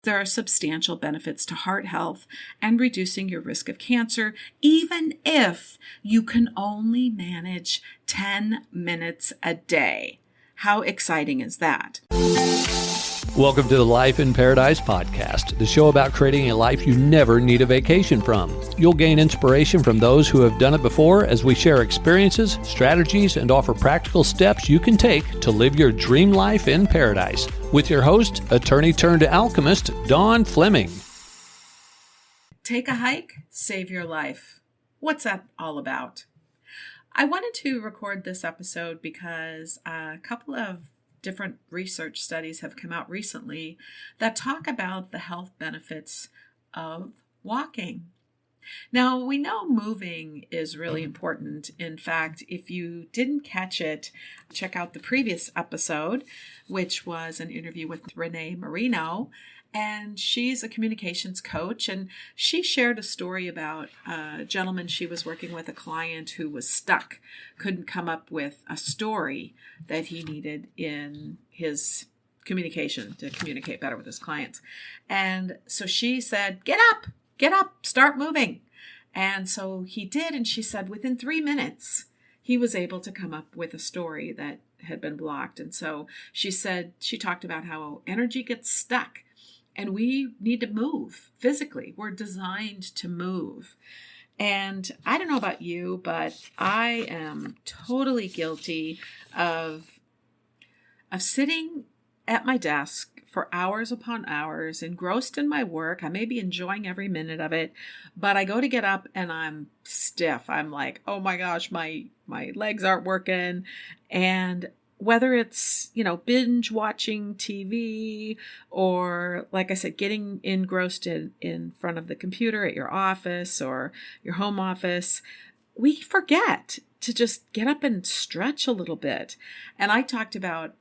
There are substantial benefits to heart health and reducing your risk of cancer, even if you can only manage 10 minutes a day. How exciting is that? Welcome to the Life in Paradise podcast, the show about creating a life you never need a vacation from. You'll gain inspiration from those who have done it before as we share experiences, strategies, and offer practical steps you can take to live your dream life in paradise. With your host, attorney turned alchemist, Dawn Fleming. Take a hike, save your life. What's that all about? I wanted to record this episode because a couple of different research studies have come out recently that talk about the health benefits of walking. Now, we know moving is really important. In fact, if you didn't catch it, check out the previous episode, which was an interview with Renee Marino. And she's a communications coach, and she shared a story about a gentleman she was working with, a client who was stuck, couldn't come up with a story that he needed in his communication to communicate better with his clients. And so she said, get up, start moving. And so he did, and she said within 3 minutes, he was able to come up with a story that had been blocked. And so she said, she talked about how energy gets stuck. And we need to move physically. We're designed to move. And I don't know about you, but I am totally guilty of sitting at my desk for hours upon hours, engrossed in my work. I may be enjoying every minute of it, but I go to get up and I'm stiff. I'm like, oh my gosh, my legs aren't working. And whether it's, binge watching TV or, like I said, getting engrossed in front of the computer at your office or your home office, we forget to just get up and stretch a little bit. And I talked about,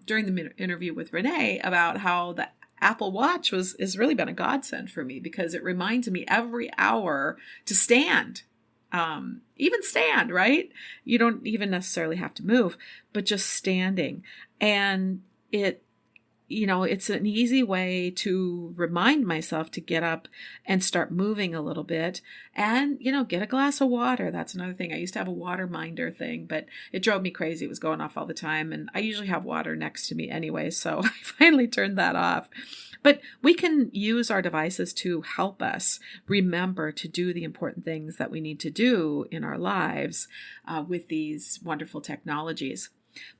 during the interview with Renee, about how the Apple Watch has really been a godsend for me because it reminds me every hour to stand. Even stand, right? You don't even necessarily have to move, but just standing. And it's an easy way to remind myself to get up and start moving a little bit and, get a glass of water. That's another thing. I used to have a water minder thing, but it drove me crazy. It was going off all the time. And I usually have water next to me anyway. So I finally turned that off. But we can use our devices to help us remember to do the important things that we need to do in our lives with these wonderful technologies.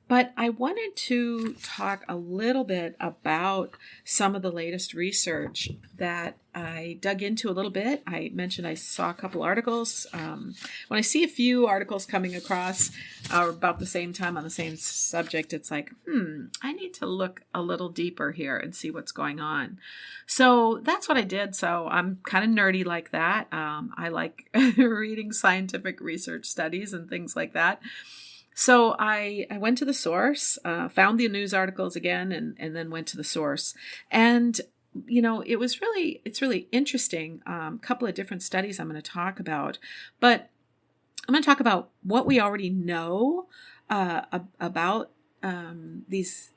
But I wanted to talk a little bit about some of the latest research that I dug into a little bit. I mentioned I saw a couple articles. When I see a few articles coming across about the same time on the same subject, it's like, I need to look a little deeper here and see what's going on. So that's what I did. So I'm kind of nerdy like that. I like reading scientific research studies and things like that. So I went to the source, found the news articles again, and then went to the source. And, it's really interesting. A couple of different studies I'm going to talk about, but I'm going to talk about what we already know about these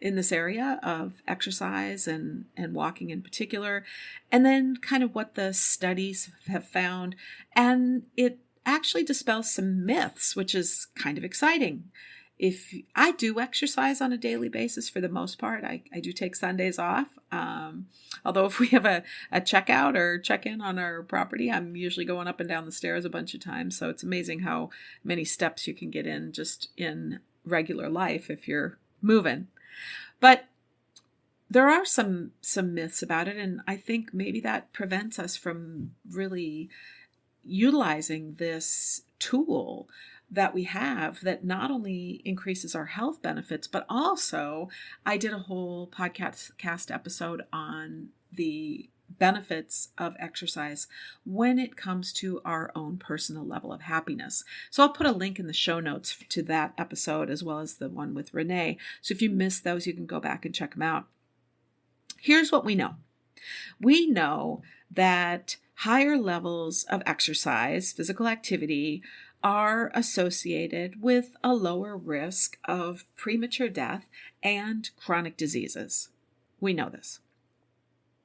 in this area of exercise and walking in particular, and then kind of what the studies have found. And it actually dispels some myths, which is kind of exciting. If I do exercise on a daily basis for the most part, I do take Sundays off. Although if we have a checkout or check-in on our property, I'm usually going up and down the stairs a bunch of times. So it's amazing how many steps you can get in just in regular life if you're moving. But there are some myths about it, and I think maybe that prevents us from really utilizing this tool that we have that not only increases our health benefits, but also I did a whole podcast episode on the benefits of exercise when it comes to our own personal level of happiness. So I'll put a link in the show notes to that episode as well as the one with Renee. So if you missed those, you can go back and check them out. Here's what we know. We know that higher levels of exercise, physical activity, are associated with a lower risk of premature death and chronic diseases. We know this.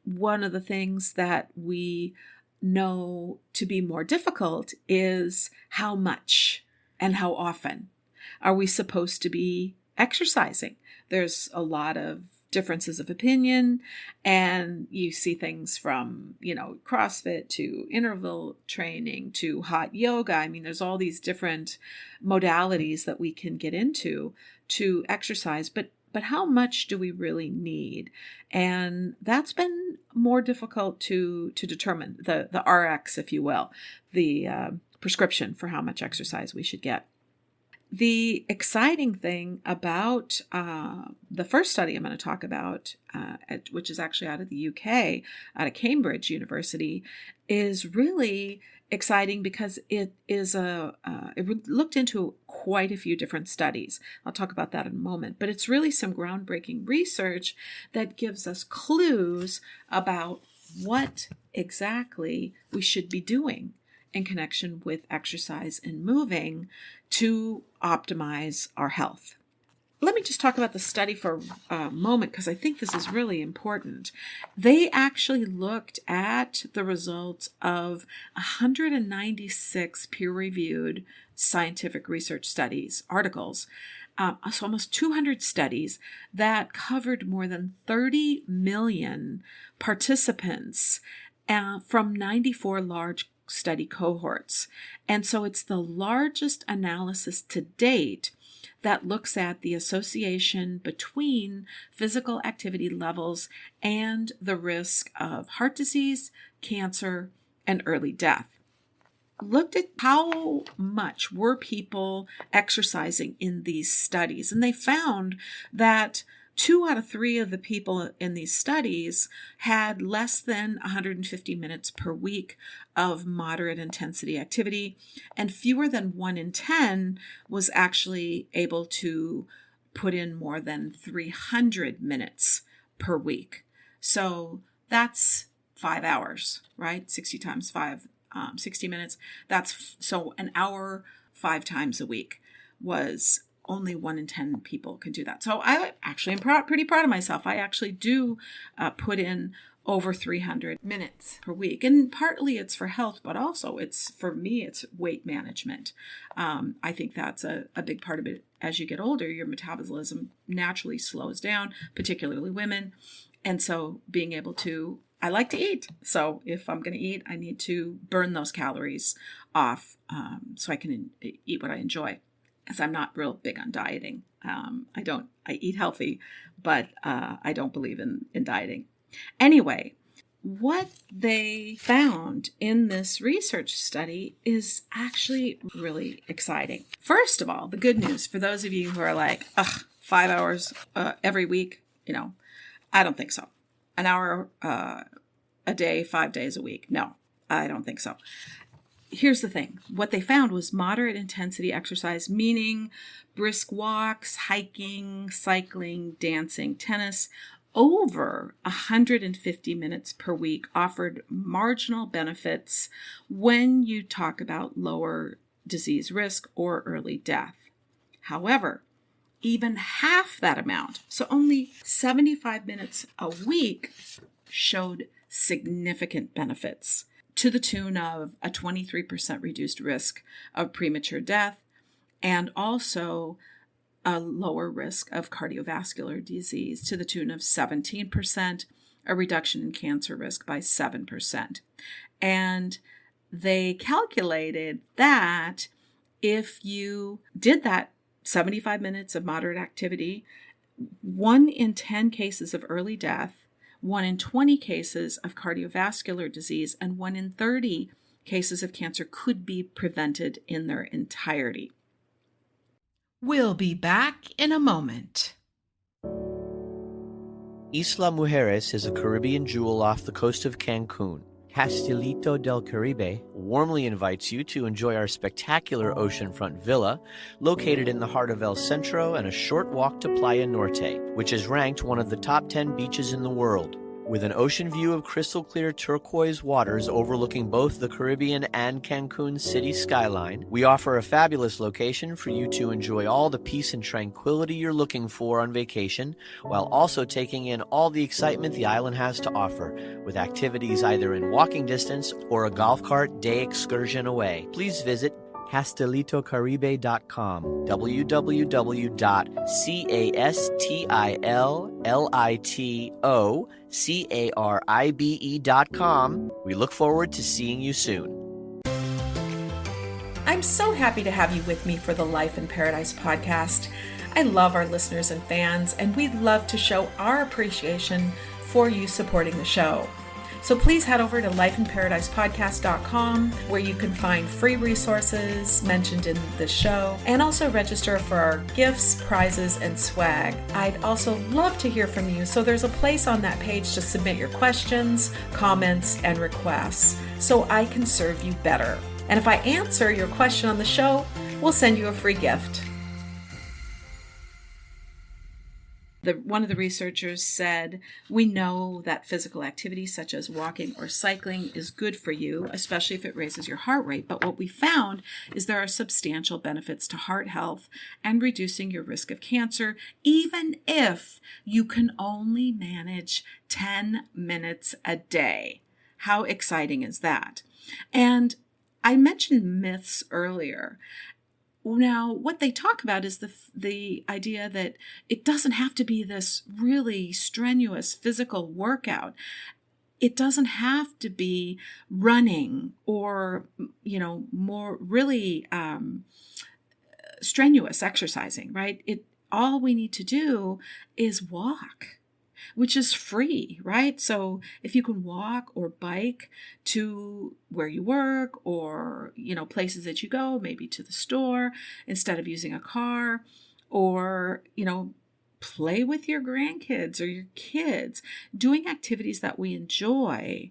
one of the things that we know to be more difficult is how much and how often are we supposed to be exercising. There's a lot of differences of opinion, and you see things from, CrossFit to interval training to hot yoga. I mean, there's all these different modalities that we can get into to exercise, but how much do we really need? And that's been more difficult to determine, the RX, if you will, the prescription for how much exercise we should get. The exciting thing about the first study I'm going to talk about, which is actually out of the UK, out of Cambridge University, is really exciting because it looked into quite a few different studies. I'll talk about that in a moment, but it's really some groundbreaking research that gives us clues about what exactly we should be doing in connection with exercise and moving to optimize our health. Let me just talk about the study for a moment because I think this is really important. They actually looked at the results of 196 peer-reviewed scientific research studies, articles, so almost 200 studies that covered more than 30 million participants from 94 large study cohorts. And so it's the largest analysis to date that looks at the association between physical activity levels and the risk of heart disease, cancer, and early death. Looked at how much were people exercising in these studies, and they found that 2 out of 3 of the people in these studies had less than 150 minutes per week of moderate intensity activity, and fewer than 1 in 10 was actually able to put in more than 300 minutes per week. So that's 5 hours, right? 60 times 5, 60 minutes. So an hour 5 times a week was only 1 in 10 people can do that. So I actually am pretty proud of myself. I actually do put in over 300 minutes per week. And partly it's for health, but also for me, it's weight management. I think that's a big part of it. As you get older, your metabolism naturally slows down, particularly women. And so being able to, I like to eat. So if I'm going to eat, I need to burn those calories off so I can eat what I enjoy. As I'm not real big on dieting. I eat healthy, but I don't believe in dieting. Anyway, what they found in this research study is actually really exciting. First of all, the good news for those of you who are like, 5 hours every week, I don't think so. An hour a day, 5 days a week. No, I don't think so. Here's the thing. What they found was moderate intensity exercise, meaning brisk walks, hiking, cycling, dancing, tennis, over 150 minutes per week offered marginal benefits when you talk about lower disease risk or early death. However, even half that amount, so only 75 minutes a week, showed significant benefits, to the tune of a 23% reduced risk of premature death and also a lower risk of cardiovascular disease to the tune of 17%, a reduction in cancer risk by 7%. And they calculated that if you did that 75 minutes of moderate activity, 1 in 10 cases of early death, 1 in 20 cases of cardiovascular disease, and 1 in 30 cases of cancer could be prevented in their entirety. We'll be back in a moment. Isla Mujeres is a Caribbean jewel off the coast of Cancun. Castilito del Caribe warmly invites you to enjoy our spectacular oceanfront villa located in the heart of El Centro and a short walk to Playa Norte, which is ranked one of the top 10 beaches in the world. With an ocean view of crystal clear turquoise waters overlooking both the Caribbean and Cancun city skyline, we offer a fabulous location for you to enjoy all the peace and tranquility you're looking for on vacation, while also taking in all the excitement the island has to offer, with activities either in walking distance or a golf cart day excursion away. Please visit CastilitoCaribe.com, www.CastilitoCaribe.com. We look forward to seeing you soon. I'm so happy to have you with me for the Life in Paradise podcast. I love our listeners and fans, and we'd love to show our appreciation for you supporting the show. So please head over to lifeinparadisepodcast.com, where you can find free resources mentioned in the show and also register for our gifts, prizes, and swag. I'd also love to hear from you, so there's a place on that page to submit your questions, comments, and requests so I can serve you better. And if I answer your question on the show, we'll send you a free gift. One of the researchers said, we know that physical activity such as walking or cycling is good for you, especially if it raises your heart rate. But what we found is there are substantial benefits to heart health and reducing your risk of cancer, even if you can only manage 10 minutes a day. How exciting is that? And I mentioned myths earlier. Now, what they talk about is the idea that it doesn't have to be this really strenuous physical workout. It doesn't have to be running or, more really strenuous exercising, right? All we need to do is walk, which is free, right? So if you can walk or bike to where you work or, places that you go, maybe to the store instead of using a car, or, play with your grandkids or your kids, doing activities that we enjoy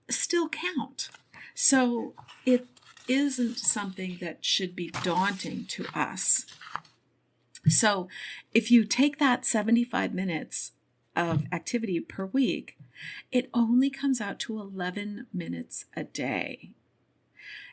still count. So it isn't something that should be daunting to us. So if you take that 75 minutes of activity per week, it only comes out to 11 minutes a day.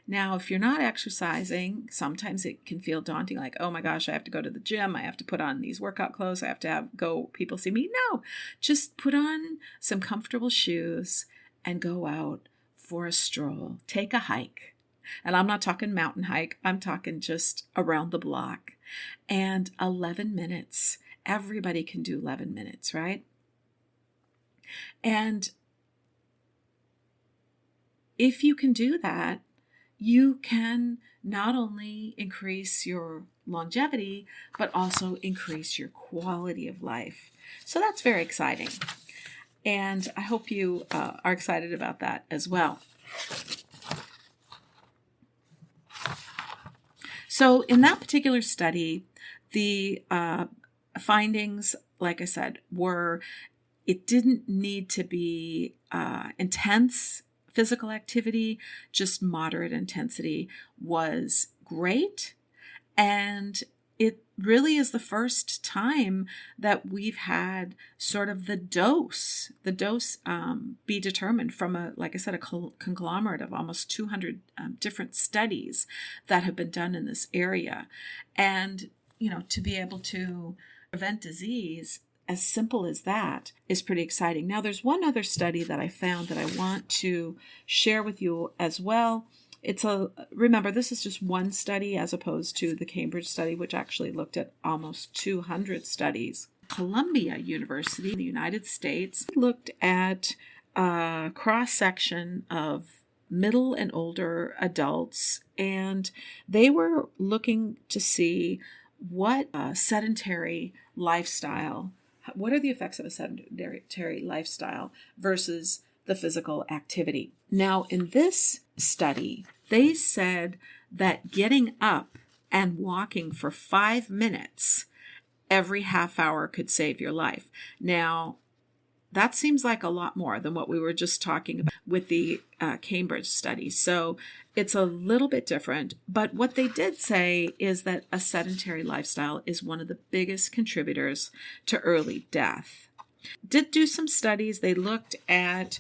Now, if you're not exercising, sometimes it can feel daunting, like, oh my gosh, I have to go to the gym, I have to put on these workout clothes, I have to go, people see me. No, just put on some comfortable shoes and go out for a stroll, take a hike. And I'm not talking mountain hike, I'm talking just around the block. And 11 minutes, everybody can do 11 minutes, right? And if you can do that, you can not only increase your longevity, but also increase your quality of life. So that's very exciting. And I hope you are excited about that as well. So in that particular study, the findings, like I said, were it didn't need to be intense physical activity, just moderate intensity was great. And it really is the first time that we've had sort of the dose be determined from like I said, a conglomerate of almost 200 different studies that have been done in this area. And, to be able to prevent disease as simple as that is pretty exciting. Now, there's one other study that I found that I want to share with you as well. Remember, this is just one study as opposed to the Cambridge study, which actually looked at almost 200 studies. Columbia University in the United States looked at a cross-section of middle and older adults, and they were looking to see what sedentary lifestyle, what are the effects of a sedentary lifestyle versus the physical activity. Now, in this study, they said that getting up and walking for 5 minutes every half hour could save your life. Now, that seems like a lot more than what we were just talking about with the Cambridge study. So it's a little bit different. But what they did say is that a sedentary lifestyle is one of the biggest contributors to early death. did do some studies. They looked at,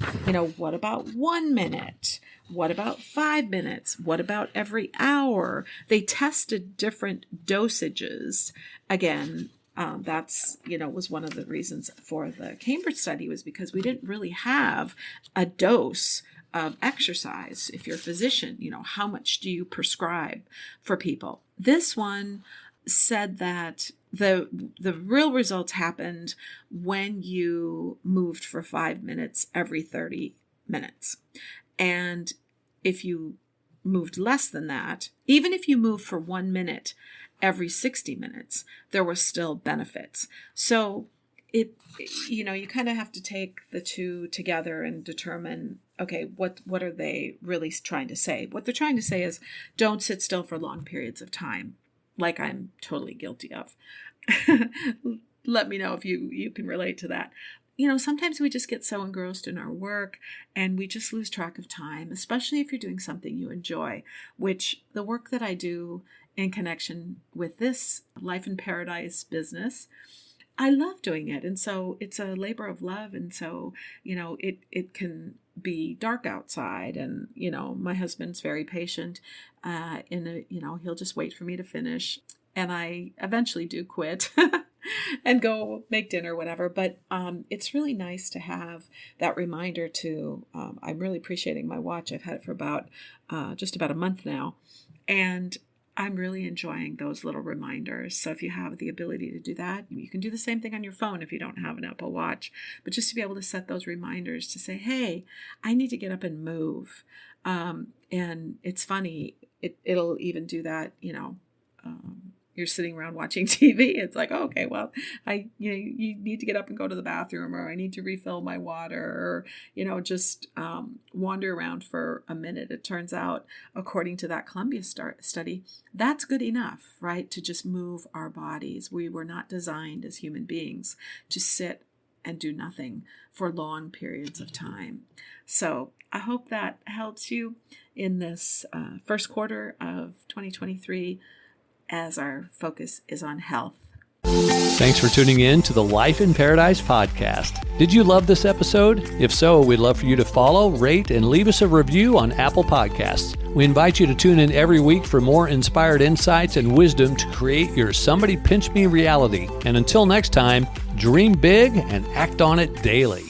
what about 1 minute? What about 5 minutes? What about every hour? They tested different dosages. Again, that's, was one of the reasons for the Cambridge study, was because we didn't really have a dose of exercise. If you're a physician, how much do you prescribe for people? This one said that the real results happened when you moved for 5 minutes every 30 minutes. And if you moved less than that, even if you moved for 1 minute every 60 minutes, there were still benefits. So you kind of have to take the two together and determine, okay, what are they really trying to say? What they're trying to say is, don't sit still for long periods of time, like I'm totally guilty of. Let me know if you can relate to that. Sometimes we just get so engrossed in our work and we just lose track of time, especially if you're doing something you enjoy, which the work that I do in connection with this Life in Paradise business, I love doing it. And so it's a labor of love. And so, it can be dark outside, and, my husband's very patient, he'll just wait for me to finish. And I eventually do quit and go make dinner, whatever. But it's really nice to have that reminder to, I'm really appreciating my watch. I've had it for just about a month now. And I'm really enjoying those little reminders. So if you have the ability to do that, you can do the same thing on your phone if you don't have an Apple Watch. But just to be able to set those reminders to say, hey, I need to get up and move. And it's funny, it'll even do that, you're sitting around watching TV. It's like, oh, okay, well, you need to get up and go to the bathroom, or I need to refill my water, or, just wander around for a minute. It turns out, according to that Columbia study, that's good enough, right? To just move our bodies. We were not designed as human beings to sit and do nothing for long periods of time. So I hope that helps you in this first quarter of 2023, as our focus is on health. Thanks for tuning in to the Life in Paradise podcast. Did you love this episode? If so, we'd love for you to follow, rate, and leave us a review on Apple Podcasts. We invite you to tune in every week for more inspired insights and wisdom to create your Somebody Pinch Me reality. And until next time, dream big and act on it daily.